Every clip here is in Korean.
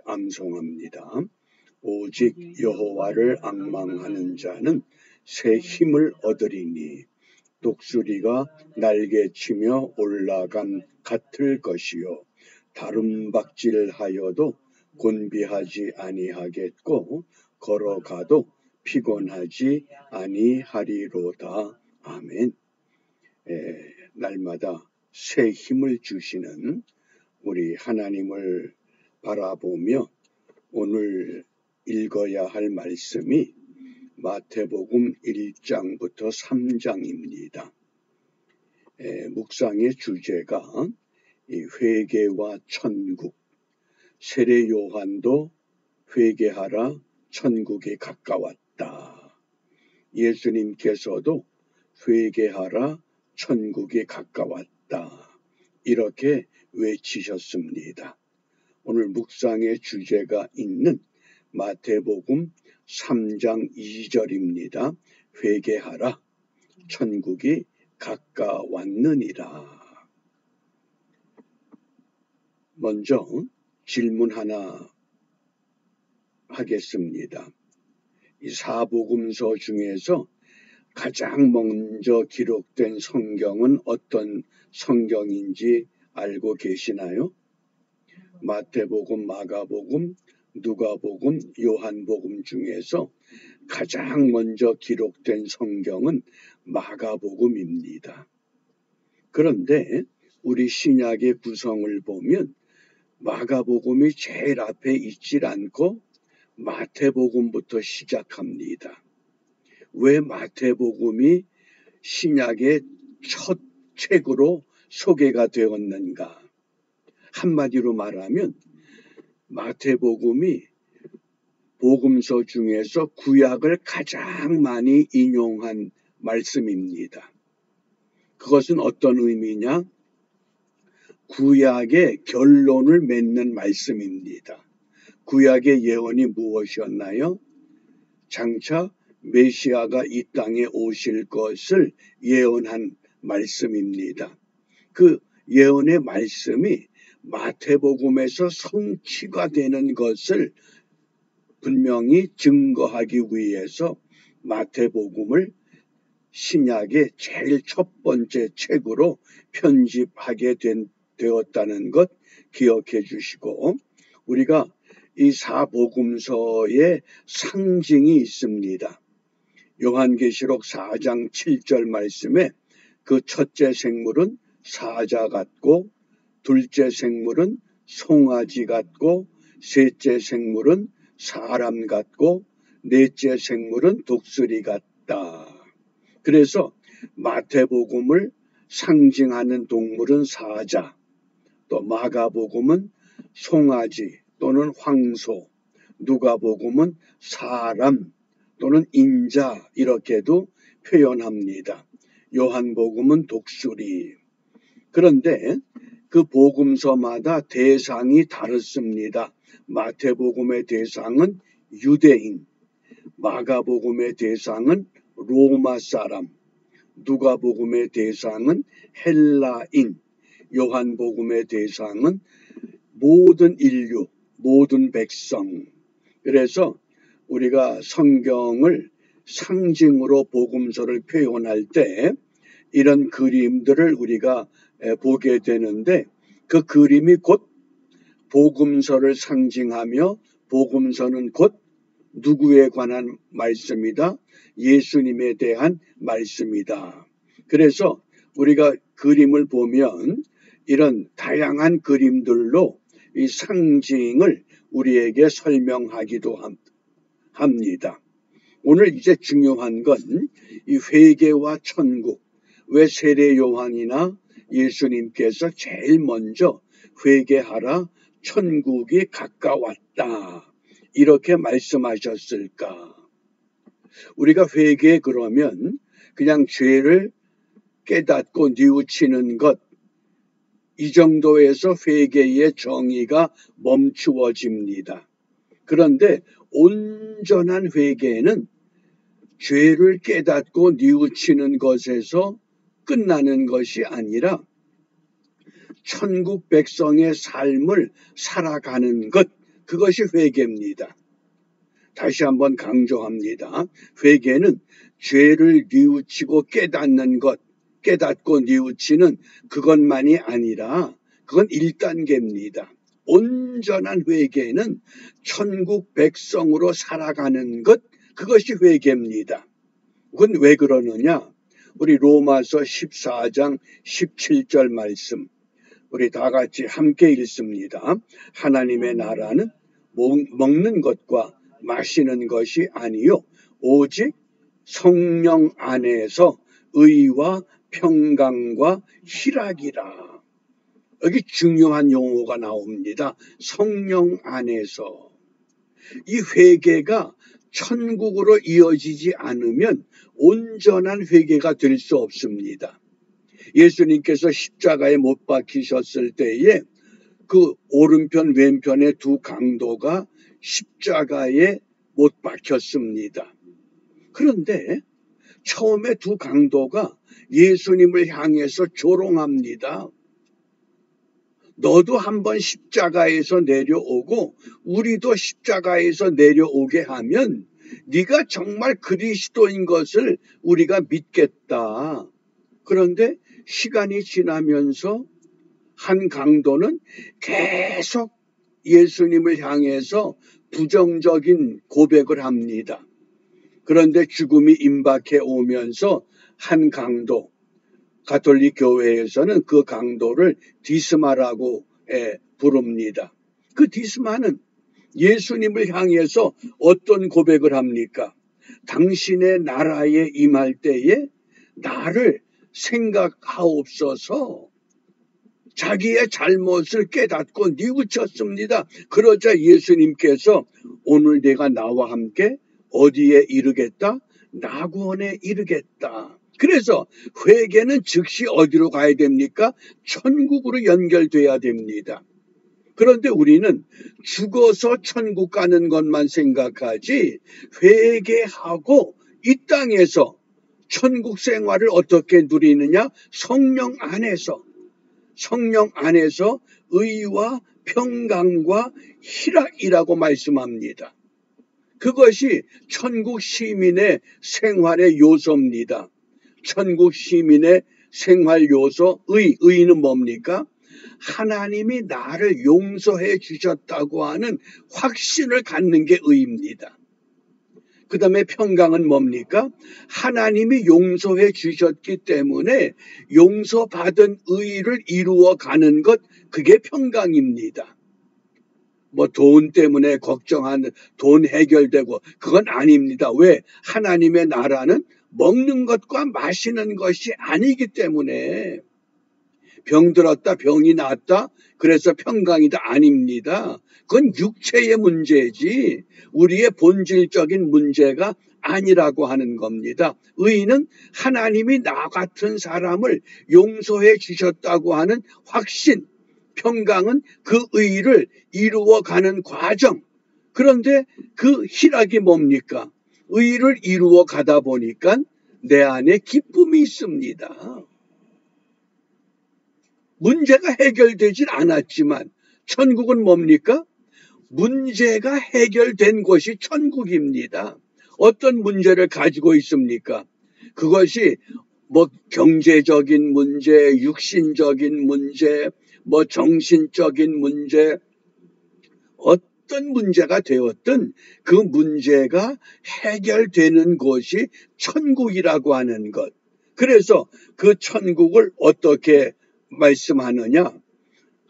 암송합니다. 오직 여호와를 앙망하는 자는 새 힘을 얻으리니 독수리가 날개치며 올라감 같을 것이요 다름박질하여도 곤비하지 아니하겠고 걸어가도 피곤하지 아니하리로다. 아멘. 날마다 새 힘을 주시는 우리 하나님을 바라보며 오늘 읽어야 할 말씀이 마태복음 1장부터 3장입니다. 묵상의 주제가 회개와 천국, 세례 요한도 회개하라 천국이 가까웠다. 예수님께서도 회개하라 천국이 가까웠다. 이렇게 외치셨습니다. 오늘 묵상의 주제가 있는 마태복음 3장 2절입니다. 회개하라 천국이 가까웠느니라. 먼저 질문 하나 하겠습니다. 이 사복음서 중에서 가장 먼저 기록된 성경은 어떤 성경인지 알고 계시나요? 마태복음, 마가복음, 누가복음, 요한복음 중에서 가장 먼저 기록된 성경은 마가복음입니다. 그런데 우리 신약의 구성을 보면 마가복음이 제일 앞에 있질 않고 마태복음부터 시작합니다. 왜 마태복음이 신약의 첫 책으로 소개가 되었는가? 한마디로 말하면 마태복음이 복음서 중에서 구약을 가장 많이 인용한 말씀입니다. 그것은 어떤 의미냐? 구약의 결론을 맺는 말씀입니다. 구약의 예언이 무엇이었나요? 장차 메시아가 이 땅에 오실 것을 예언한 말씀입니다. 그 예언의 말씀이 마태복음에서 성취가 되는 것을 분명히 증거하기 위해서 마태복음을 신약의 제일 첫 번째 책으로 편집하게 되었다는 것 기억해 주시고, 우리가 이 사복음서의 상징이 있습니다. 요한계시록 4장 7절 말씀에 그 첫째 생물은 사자 같고, 둘째 생물은 송아지 같고, 셋째 생물은 사람 같고, 넷째 생물은 독수리 같다. 그래서 마태복음을 상징하는 동물은 사자, 또 마가복음은 송아지 또는 황소, 누가복음은 사람 또는 인자 이렇게도 표현합니다. 요한복음은 독수리. 그런데 그 복음서마다 대상이 다릅니다. 마태복음의 대상은 유대인, 마가복음의 대상은 로마 사람, 누가복음의 대상은 헬라인, 요한복음의 대상은 모든 인류, 모든 백성. 그래서 우리가 성경을 상징으로 복음서를 표현할 때 이런 그림들을 우리가 보게 되는데, 그 그림이 곧 복음서를 상징하며 복음서는 곧 누구에 관한 말씀이다? 예수님에 대한 말씀이다. 그래서 우리가 그림을 보면 이런 다양한 그림들로 이 상징을 우리에게 설명하기도 합니다. 오늘 이제 중요한 건 이 회개와 천국, 왜 세례 요한이나 예수님께서 제일 먼저 회개하라 천국이 가까웠다 이렇게 말씀하셨을까? 우리가 회개 그러면 그냥 죄를 깨닫고 뉘우치는 것, 이 정도에서 회개의 정의가 멈추어집니다. 그런데 온전한 회개는 죄를 깨닫고 뉘우치는 것에서 끝나는 것이 아니라 천국 백성의 삶을 살아가는 것, 그것이 회개입니다. 다시 한번 강조합니다. 회개는 죄를 뉘우치고 깨닫는 것, 깨닫고 뉘우치는 그것만이 아니라 그건 1단계입니다. 온전한 회개는 천국 백성으로 살아가는 것, 그것이 회개입니다. 그건 왜 그러느냐? 우리 로마서 14장 17절 말씀, 우리 다 같이 함께 읽습니다. 하나님의 나라는 먹는 것과 마시는 것이 아니요 오직 성령 안에서 의와 평강과 희락이라. 여기 중요한 용어가 나옵니다. 성령 안에서. 이 회개가 천국으로 이어지지 않으면 온전한 회개가 될 수 없습니다. 예수님께서 십자가에 못 박히셨을 때에 그 오른편 왼편의 두 강도가 십자가에 못 박혔습니다. 그런데 처음에 두 강도가 예수님을 향해서 조롱합니다. 너도 한번 십자가에서 내려오고 우리도 십자가에서 내려오게 하면 네가 정말 그리스도인 것을 우리가 믿겠다. 그런데 시간이 지나면서 한 강도는 계속 예수님을 향해서 부정적인 고백을 합니다. 그런데 죽음이 임박해 오면서 한 강도, 가톨릭 교회에서는 그 강도를 디스마라고 부릅니다. 그 디스마는 예수님을 향해서 어떤 고백을 합니까? 당신의 나라에 임할 때에 나를 생각하옵소서. 자기의 잘못을 깨닫고 뉘우쳤습니다. 그러자 예수님께서 오늘 내가 나와 함께 어디에 이르겠다? 낙원에 이르겠다. 그래서 회개는 즉시 어디로 가야 됩니까? 천국으로 연결돼야 됩니다. 그런데 우리는 죽어서 천국 가는 것만 생각하지 회개하고 이 땅에서 천국 생활을 어떻게 누리느냐? 성령 안에서 의와 평강과 희락이라고 말씀합니다. 그것이 천국 시민의 생활의 요소입니다. 천국 시민의 생활 요소, 의는 뭡니까? 하나님이 나를 용서해 주셨다고 하는 확신을 갖는 게 의입니다. 그 다음에 평강은 뭡니까? 하나님이 용서해 주셨기 때문에 용서받은 의를 이루어가는 것, 그게 평강입니다. 뭐 돈 때문에 걱정하는, 돈 해결되고, 그건 아닙니다. 왜? 하나님의 나라는 먹는 것과 마시는 것이 아니기 때문에. 병 들었다, 병이 낫다, 그래서 평강이다, 아닙니다. 그건 육체의 문제지 우리의 본질적인 문제가 아니라고 하는 겁니다. 의는 하나님이 나 같은 사람을 용서해 주셨다고 하는 확신, 평강은 그 의를 이루어가는 과정. 그런데 그 희락이 뭡니까? 의를 이루어 가다 보니까 내 안에 기쁨이 있습니다. 문제가 해결되진 않았지만 천국은 뭡니까? 문제가 해결된 곳이 천국입니다. 어떤 문제를 가지고 있습니까? 그것이 뭐 경제적인 문제, 육신적인 문제, 뭐 정신적인 문제, 어떤 문제가 되었든 그 문제가 해결되는 곳이 천국이라고 하는 것. 그래서 그 천국을 어떻게 말씀하느냐?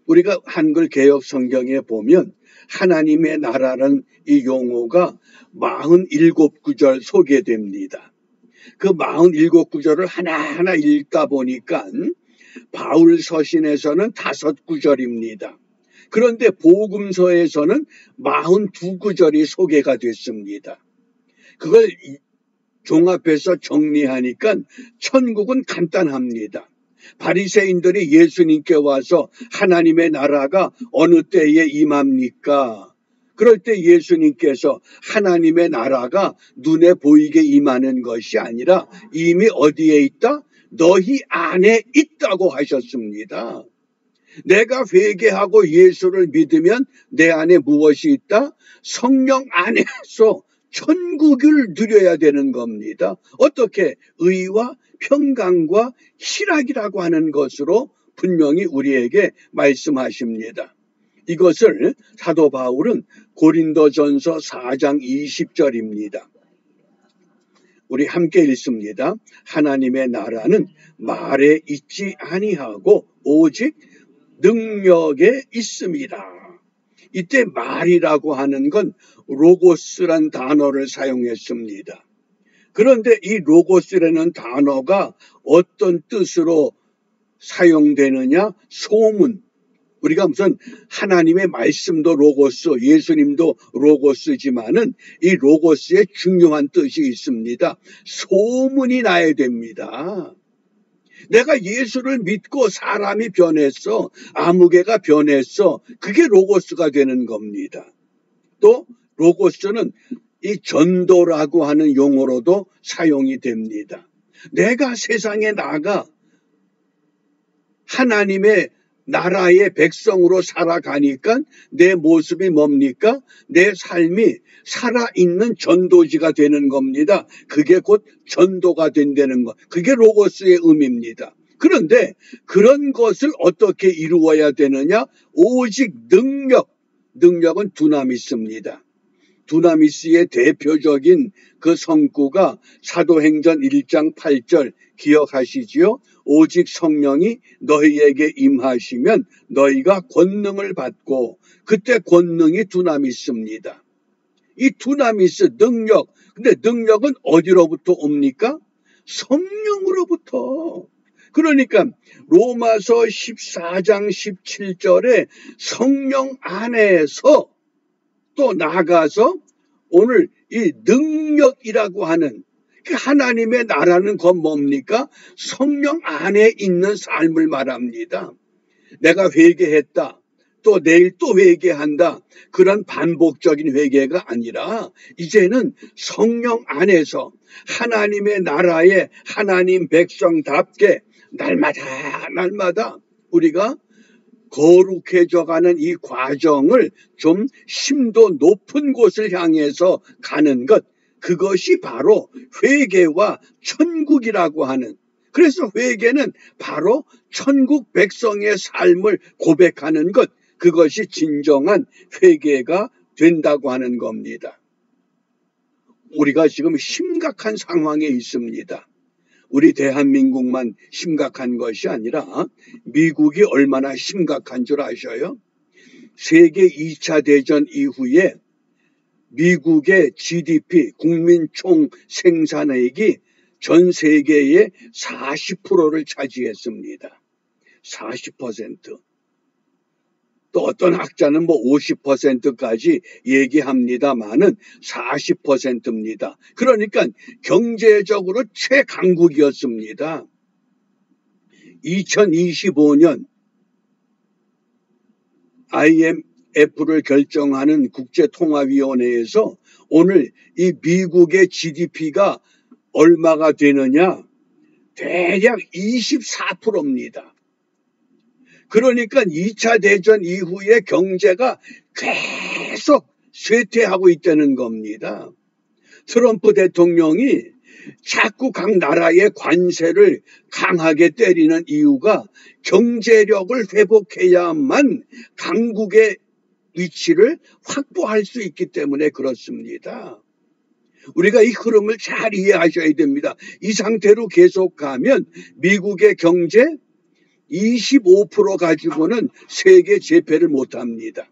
우리가 한글 개역 성경에 보면 하나님의 나라는 이 용어가 47구절 소개됩니다. 그 47구절을 하나하나 읽다 보니까 바울 서신에서는 5구절입니다. 그런데 복음서에서는 42구절이 소개가 됐습니다. 그걸 종합해서 정리하니까 천국은 간단합니다. 바리새인들이 예수님께 와서 하나님의 나라가 어느 때에 임합니까? 그럴 때 예수님께서 하나님의 나라가 눈에 보이게 임하는 것이 아니라 이미 어디에 있다? 너희 안에 있다고 하셨습니다. 내가 회개하고 예수를 믿으면 내 안에 무엇이 있다? 성령 안에서 천국을 누려야 되는 겁니다. 어떻게? 의와 평강과 희락이라고 하는 것으로 분명히 우리에게 말씀하십니다. 이것을 사도 바울은 고린도전서 4장 20절입니다. 우리 함께 읽습니다. 하나님의 나라는 말에 있지 아니하고 오직 능력에 있습니다. 이때 말이라고 하는 건 로고스란 단어를 사용했습니다. 그런데 이 로고스라는 단어가 어떤 뜻으로 사용되느냐? 소문. 우리가 무슨 하나님의 말씀도 로고스, 예수님도 로고스지만은 이 로고스에 중요한 뜻이 있습니다. 소문이 나야 됩니다. 내가 예수를 믿고 사람이 변했어. 아무개가 변했어. 그게 로고스가 되는 겁니다. 또 로고스는 이 전도라고 하는 용어로도 사용이 됩니다. 내가 세상에 나가 하나님의 나라의 백성으로 살아가니까 내 모습이 뭡니까? 내 삶이 살아있는 전도지가 되는 겁니다. 그게 곧 전도가 된다는 것. 그게 로고스의 의미입니다. 그런데 그런 것을 어떻게 이루어야 되느냐? 오직 능력은 두나미스입니다. 두나미스의 대표적인 그 성구가 사도행전 1장 8절 기억하시지요? 오직 성령이 너희에게 임하시면 너희가 권능을 받고, 그때 권능이 두나미스입니다. 이 두나미스 능력, 근데 능력은 어디로부터 옵니까? 성령으로부터. 그러니까 로마서 14장 17절에 성령 안에서 또 나가서 오늘 이 능력이라고 하는 하나님의 나라는 건 뭡니까? 성령 안에 있는 삶을 말합니다. 내가 회개했다. 또 내일 또 회개한다. 그런 반복적인 회개가 아니라 이제는 성령 안에서 하나님의 나라의 하나님 백성답게 날마다 우리가 거룩해져가는 이 과정을 좀 심도 높은 곳을 향해서 가는 것, 그것이 바로 회개와 천국이라고 하는, 그래서 회개는 바로 천국 백성의 삶을 고백하는 것, 그것이 진정한 회개가 된다고 하는 겁니다. 우리가 지금 심각한 상황에 있습니다. 우리 대한민국만 심각한 것이 아니라 미국이 얼마나 심각한 줄 아셔요? 세계 2차 대전 이후에 미국의 GDP, 국민 총 생산액이 전 세계의 40%를 차지했습니다. 40%. 또 어떤 학자는 50%까지 얘기합니다만은 40%입니다. 그러니까 경제적으로 최강국이었습니다. 2025년 IMF를 결정하는 국제통화위원회에서 오늘 이 미국의 GDP가 얼마가 되느냐? 대략 24%입니다. 그러니까 2차 대전 이후에 경제가 계속 쇠퇴하고 있다는 겁니다. 트럼프 대통령이 자꾸 각 나라의 관세를 강하게 때리는 이유가 경제력을 회복해야만 강국의 위치를 확보할 수 있기 때문에 그렇습니다. 우리가 이 흐름을 잘 이해하셔야 됩니다. 이 상태로 계속 가면 미국의 경제 25% 가지고는 세계 재패를 못합니다.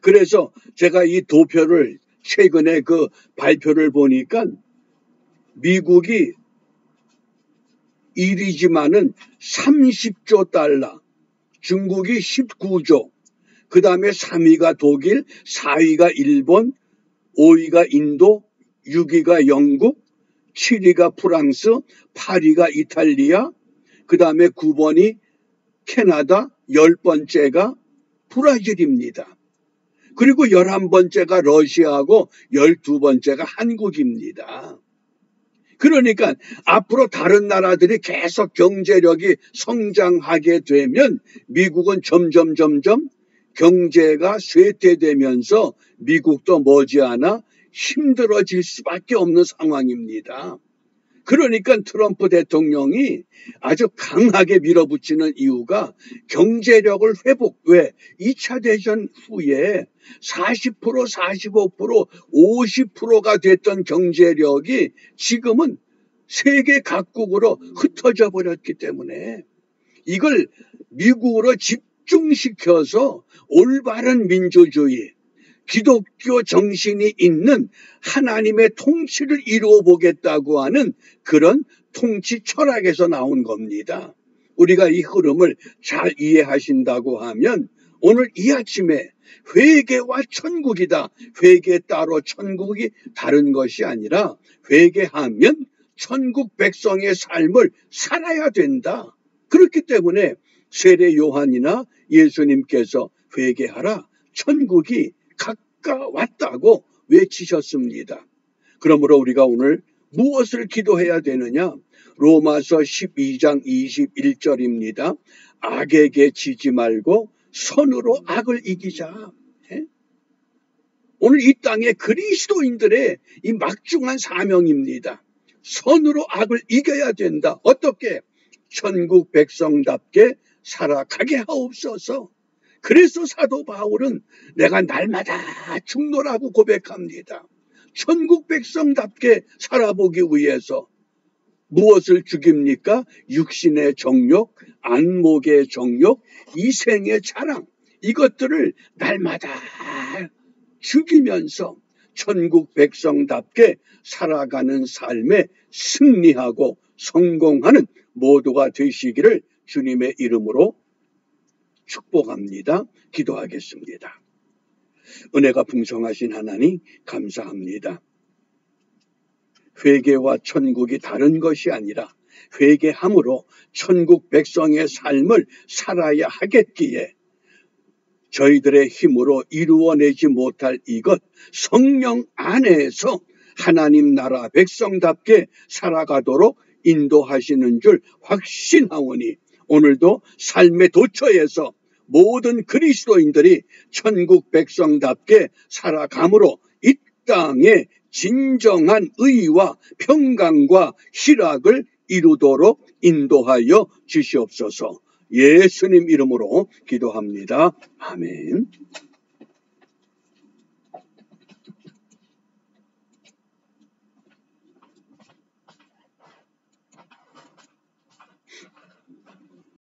그래서 제가 이 도표를 최근에 그 발표를 보니까 미국이 1위지만은 30조 달러, 중국이 19조, 그 다음에 3위가 독일, 4위가 일본, 5위가 인도, 6위가 영국, 7위가 프랑스, 8위가 이탈리아, 그 다음에 9번이 캐나다, 10번째가 브라질입니다. 그리고 11번째가 러시아하고 12번째가 한국입니다. 그러니까 앞으로 다른 나라들이 계속 경제력이 성장하게 되면 미국은 점점 경제가 쇠퇴되면서 미국도 머지않아 힘들어질 수밖에 없는 상황입니다. 그러니까 트럼프 대통령이 아주 강하게 밀어붙이는 이유가 경제력을 회복, 왜? 2차 대전 후에 40%, 45%, 50%가 됐던 경제력이 지금은 세계 각국으로 흩어져 버렸기 때문에 이걸 미국으로 집중시켜서 올바른 민주주의, 기독교 정신이 있는 하나님의 통치를 이루어 보겠다고 하는 그런 통치 철학에서 나온 겁니다. 우리가 이 흐름을 잘 이해하신다고 하면 오늘 이 아침에 회개와 천국이다. 회개 따로 천국이 다른 것이 아니라 회개하면 천국 백성의 삶을 살아야 된다. 그렇기 때문에 세례 요한이나 예수님께서 회개하라. 천국이 가까웠다고 외치셨습니다. 그러므로 우리가 오늘 무엇을 기도해야 되느냐? 로마서 12장 21절입니다. 악에게 지지 말고 선으로 악을 이기자. 오늘 이 땅의 그리스도인들의 이 막중한 사명입니다. 선으로 악을 이겨야 된다. 어떻게? 천국 백성답게 살아가게 하옵소서. 그래서 사도 바울은 내가 날마다 죽노라고 고백합니다. 천국 백성답게 살아보기 위해서 무엇을 죽입니까? 육신의 정욕, 안목의 정욕, 이생의 자랑, 이것들을 날마다 죽이면서 천국 백성답게 살아가는 삶에 승리하고 성공하는 모두가 되시기를 주님의 이름으로 축복합니다. 기도하겠습니다. 은혜가 풍성하신 하나님 감사합니다. 회개와 천국이 다른 것이 아니라 회개함으로 천국 백성의 삶을 살아야 하겠기에 저희들의 힘으로 이루어내지 못할 이것 성령 안에서 하나님 나라 백성답게 살아가도록 인도하시는 줄 확신하오니 오늘도 삶의 도처에서 모든 그리스도인들이 천국 백성답게 살아감으로 이 땅에 진정한 의와 평강과 희락을 이루도록 인도하여 주시옵소서. 예수님 이름으로 기도합니다. 아멘.